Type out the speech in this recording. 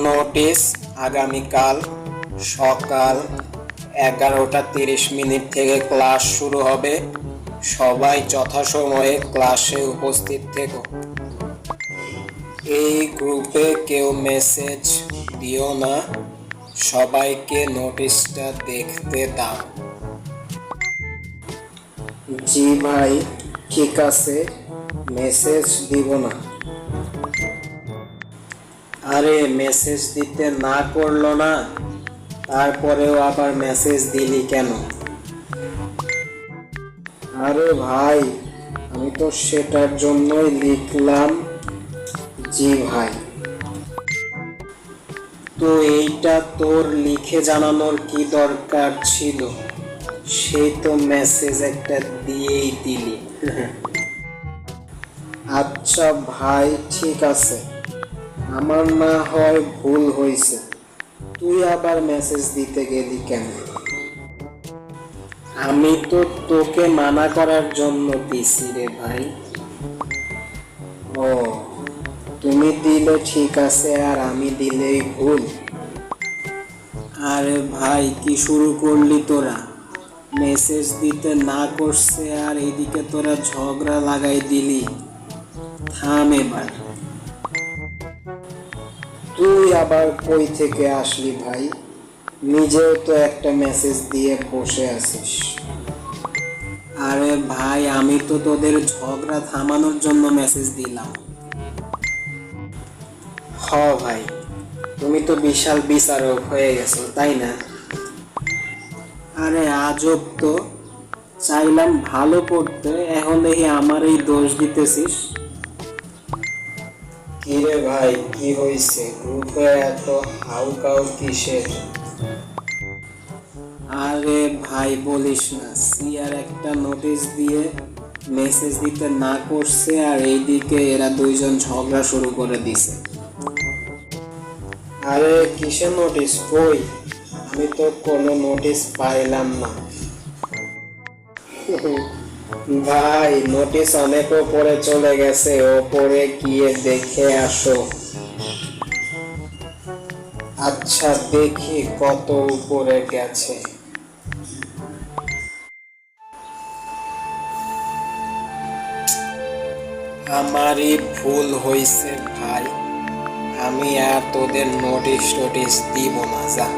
Notice আগামীকাল সকাল 11:30 থেকে ক্লাস শুরু হবে। সবাই যথাসময়ে ক্লাসে উপস্থিত থেকো। এই গ্রুপে কেউ মেসেজ দিও না, সবাইকে নোটিশটা দেখতে দাও। জি ভাই, ঠিক আছে, মেসেজ দিব না। আরে মেসেজ দিতে না করলো না, তারপরেও আবার মেসেজ দিলি কেন? আরে ভাই, আমি তো সেটার জন্যই লিখলাম। জি ভাই। তো এইটা তোর লিখে জানানোর কি দরকার ছিল? সেই তো মেসেজ একটা দিয়েই দিলি। আচ্ছা ভাই, ঠিক আছে, আমার না হয় ভুল হয়েছে। তুই আবার মেসেজ দিতে গেলি কেন? আমি তো তোকে মানা করার জন্য দিছি রে ভাই। ও, তুমি দিলে ঠিক আছে আর আমি দিলেই ভুল? আরে ভাই, কি শুরু করলি তোরা? মেসেজ দিতে না করছে আর এইদিকে তোরা ঝগড়া লাগাই দিলি। থাম এবার। তুই আবার কই থেকে আসলি ভাই? নিজেও তো একটা মেসেজ দিয়ে বসে আছিস। আরে ভাই, আমি তো তোদের ঝগড়া থামানোর জন্য মেসেজ দিলাম। হ ভাই, তুমি তো বিশাল বিচারক হয়ে গেছো, তাই না? আরে আজব তো, চাইলাম ভালো করতে, এখন দেখি আমারই দোষ দিতেছিস। কিরে ভাই, কি হয়েছে? গ্রুপে এত হাউকাউ কিসের? আরে ভাই বলিস না, সিয়ার একটা নোটিশ দিয়ে মেসেজ দিতে না করছে আর এইদিকে এরা দুইজন ঝগড়া শুরু করে দিছে। আরে কিসের নোটিশ? কই, আমি তো কোনো নোটিশ পাইলাম না। ভাই, নোটিশ অনেক উপরে চলে গেছে, ওপরে গিয়ে দেখে আসো। আচ্ছা, দেখি কত উপরে গেছে। আমারই ভুল হয়েছে ভাই, আমি আর তোদের নোটিশ দিব না, যা।